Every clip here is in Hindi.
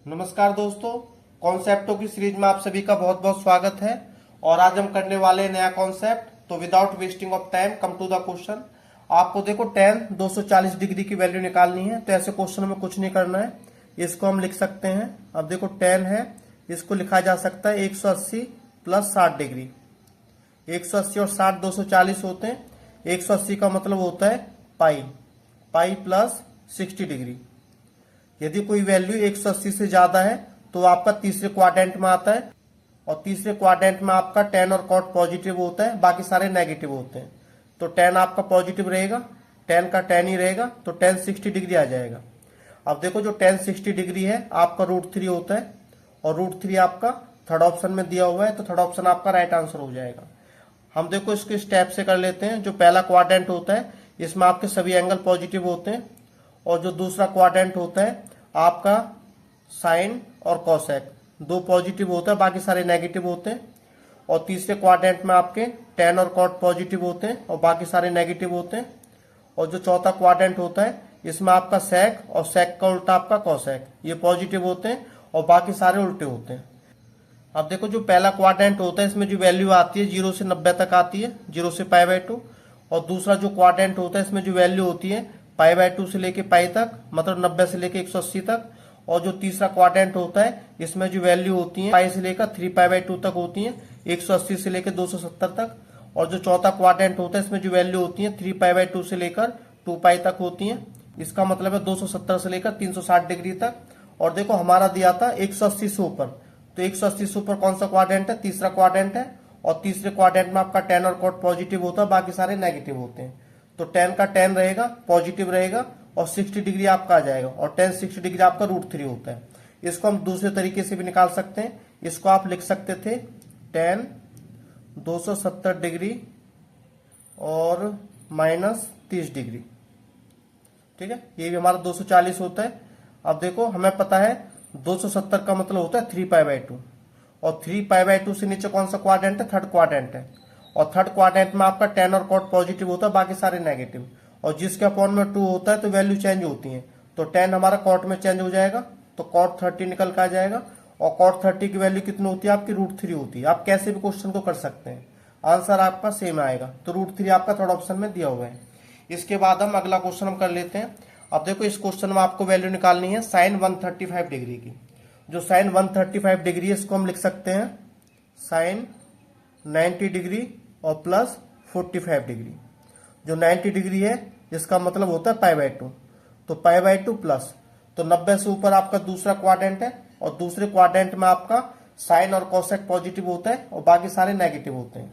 नमस्कार दोस्तों, कॉन्सेप्टों की सीरीज में आप सभी का बहुत बहुत स्वागत है। और आज हम करने वाले हैं नया कॉन्सेप्ट। तो without wasting of time come to the question. आपको देखो tan 240 डिग्री की वैल्यू निकालनी है। तो ऐसे क्वेश्चन में कुछ नहीं करना है, इसको हम लिख सकते हैं। अब देखो tan है, इसको लिखा जा सकता है 180 प्लस 60 डिग्री। 180 और 60 240 होते हैं। 180 का मतलब होता है पाई, पाई प्लस 60 डिग्री। यदि कोई वैल्यू 180 से ज्यादा है तो आपका तीसरे क्वाड्रेंट में आता है, और तीसरे क्वाड्रेंट में आपका tan और cot पॉजिटिव होता है, बाकी सारे नेगेटिव होते हैं। तो tan आपका पॉजिटिव रहेगा, tan का tan ही रहेगा, तो tan 60 डिग्री आ जाएगा। अब देखो जो tan 60 डिग्री है आपका √3 होता है, और √3 आपका थर्ड ऑप्शन में दिया हुआ है, तो थर्ड ऑप्शन आपका राइट आंसर हो जाएगा। हम देखो इसको स्टेप से कर लेते हैं। जो पहला क्वाड्रेंट होता है इसमें आपके सभी एंगल पॉजिटिव होते हैं, और जो दूसरा क्वाड्रेंट होता है आपका साइन और कोसेक दो पॉजिटिव होता है, बाकी सारे नेगेटिव होते हैं। और तीसरे क्वाड्रेंट में आपके tan और cot पॉजिटिव होते हैं, और बाकी सारे नेगेटिव होते हैं। और जो चौथा क्वाड्रेंट होता है इसमें आपका सेक और सेक का उल्टा आपका कोसेक, ये पॉजिटिव होते हैं, और बाकी सारे उल्टे होते हैं। अब देखो जो पहला क्वाड्रेंट होता है इसमें जो वैल्यू आती है 0 से 90 तक आती है, 0 से π/2। और दूसरा जो क्वाड्रेंट होता है इसमें जो वैल्यू होती है π/2 से लेके पाई तक, मतलब 90 से लेके 180 तक। और जो तीसरा क्वाड्रेंट होता है इसमें जो वैल्यू होती है पाई से लेकर 3π/2 तक होती है, 180 से लेकर 270 तक। और जो चौथा क्वाड्रेंट होता है इसमें जो वैल्यू होती है 3π/2 से लेकर 2π तक होती है। इसका मतलब है 270 से लेकर 360 डिग्री तक। और देखो हमारा दिया था 180 से ऊपर, तो 180 से ऊपर कौन सा क्वाड्रेंट है? तीसरा क्वाड्रेंट है। और तीसरे क्वाड्रेंट में आपका tan और cot पॉजिटिव होता है, बाकी सारे नेगेटिव होते हैं। तो tan का tan रहेगा, पॉजिटिव रहेगा, और 60 डिग्री आपका आ जाएगा। और tan 60 डिग्री आपका √3 होता है। इसको हम दूसरे तरीके से भी निकाल सकते हैं। इसको आप लिख सकते थे tan 270 डिग्री और -30 डिग्री। ठीक है, ये भी हमारा 240 होता है। अब देखो हमें पता है 270 का मतलब होता है 3π/2, और 3π/2 से नीचे कौन सा क्वाड्रेंट है? थर्ड क्वाड्रेंट है। और थर्ड क्वाड्रेंट में आपका tan और cot पॉजिटिव होता है, बाकी सारे नेगेटिव। और जिसके अपॉन में 2 होता है तो वैल्यू चेंज होती है। तो tan हमारा cot में चेंज हो जाएगा, तो cot 30 निकल के आ जाएगा। और cot 30 की वैल्यू कितनी होती है? आपकी √3 होती है। आप कैसे भी क्वेश्चन को कर सकते हैं, आंसर आपका सेम आएगा। तो √3 आपका थर्ड ऑप्शन में दिया हुआ है। इसके बाद हम अगला क्वेश्चन हम कर लेते हैं। अब देखो इस क्वेश्चन में आपको वैल्यू निकालनी है साइन 135 डिग्री की। जो साइन 135 डिग्री है इसको हम लिख सकते हैं साइन 90 डिग्री और प्लस 45 डिग्री। जो 90 डिग्री है इसका मतलब होता है π/2, तो π/2 प्लस, तो 90 से ऊपर आपका दूसरा क्वाड्रेंट है, और दूसरे क्वाड्रेंट में आपका साइन और कोसेक पॉजिटिव होता है, और बाकी सारे नेगेटिव होते हैं।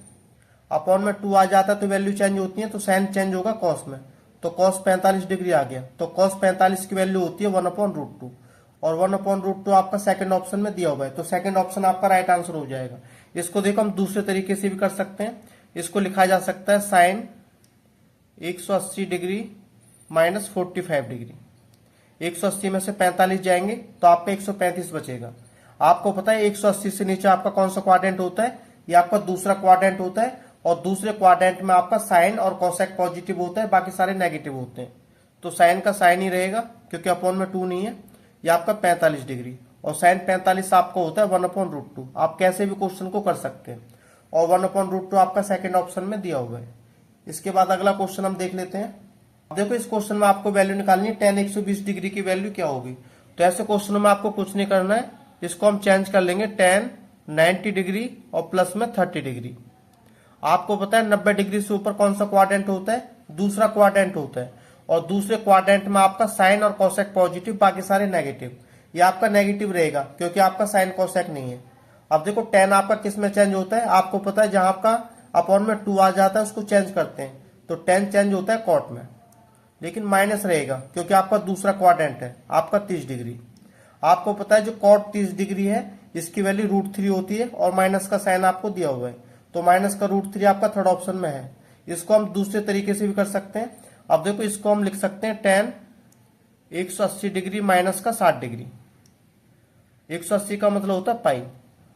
अपॉन में 2 आ जाता है तो वैल्यू चेंज होती है, तो साइन चेंज होगा कॉस में, तो कॉस 45 डिग्री आ गया। तो कॉस 45 की वैल्यू होती है 1/√2, और 1/√2 आपका सेकंड ऑप्शन में दिया हुआ है, तो सेकंड ऑप्शन आपका राइट आंसर हो जाएगा। इसको देखो हम दूसरे तरीके से भी कर सकते हैं। इसको लिखा जा सकता है साइन 180 डिग्री -45 डिग्री। 180 में से 45 जाएंगे तो आपका 135 बचेगा। आपको पता है 180 से नीचे आपका कौन सा क्वाड्रेंट होता है? ये आपका दूसरा क्वाड्रेंट होता है, और दूसरे क्वाड्रेंट में आपका साइन और कोसेक पॉजिटिव होता है, बाकी सारे नेगेटिव होते हैं। तो साइन का साइन ही रहेगा, क्योंकि अपॉन में 2 नहीं है। ये आपका 45 डिग्री, और साइन 45 आपको होता है 1/√2। आप कैसे भी क्वेश्चन को कर सकते हैं, और 1/√2 आपका सेकंड ऑप्शन में दिया हुआ है। इसके बाद अगला क्वेश्चन हम देख लेते हैं। देखो इस क्वेश्चन में आपको वैल्यू निकालनी है tan 120 डिग्री की वैल्यू क्या होगी। तो ऐसे क्वेश्चनों में आपको कुछ नहीं करना है, इसको हम चेंज कर लेंगे tan 90 डिग्री और प्लस में 30 डिग्री। आपको पता है 90 डिग्री से ऊपर कौन सा क्वाड्रेंट होता है? दूसरा क्वाड्रेंट होता है, और दूसरे क्वाड्रेंट में आपका साइन और कोसेक पॉजिटिव, बाकी सारे नेगेटिव। ये आपका नेगेटिव रहेगा, क्योंकि आपका साइन कोसेक नहीं है। अब देखो tan आपका किस में चेंज होता है? आपको पता है जहां आपका अपॉन में 2 आ जाता है उसको चेंज करते हैं, तो tan चेंज होता है cot में, लेकिन माइनस रहेगा, क्योंकि आपका दूसरा क्वाड्रेंट है आपका 30 डिग्री। आपको पता है जो cot 30 डिग्री है इसकी वैल्यू √3 होती है, और माइनस का साइन आपको दिया हुआ है, तो माइनस का √3 आपका थर्ड ऑप्शन में है। इसको हम दूसरे तरीके से भी कर सकते हैं। अब देखो इसको हम लिख सकते हैं tan 180 डिग्री माइनस का 60 डिग्री। 180 का मतलब होता है पाई।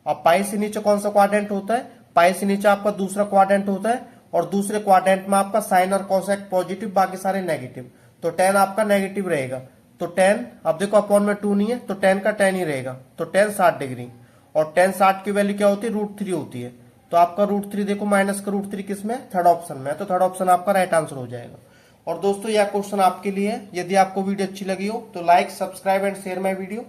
अब पाई से नीचे कौन सा क्वाड्रेंट होता है? पाई से नीचे आपका दूसरा क्वाड्रेंट होता है, और दूसरे क्वाड्रेंट में आपका साइन और कोसेक पॉजिटिव, बाकी सारे नेगेटिव। तो tan आपका नेगेटिव रहेगा, तो टेन, अब देखो अपॉन में 2 नहीं है तो टेन का टेन ही रहेगा, तो टेन 60 डिग्री, और टेन 60 की वैल्यू क्या होती है, √3 होती है। तो आपका √3 देखो, माइनस का √3 किसमें, थर्ड ऑप्शन में, तो थर्ड ऑप्शन आपका राइट आंसर हो जाएगा। और दोस्तों यह क्वेश्चन आपके लिए है। यदि आपको वीडियो अच्छी लगी हो तो like, subscribe and share my video.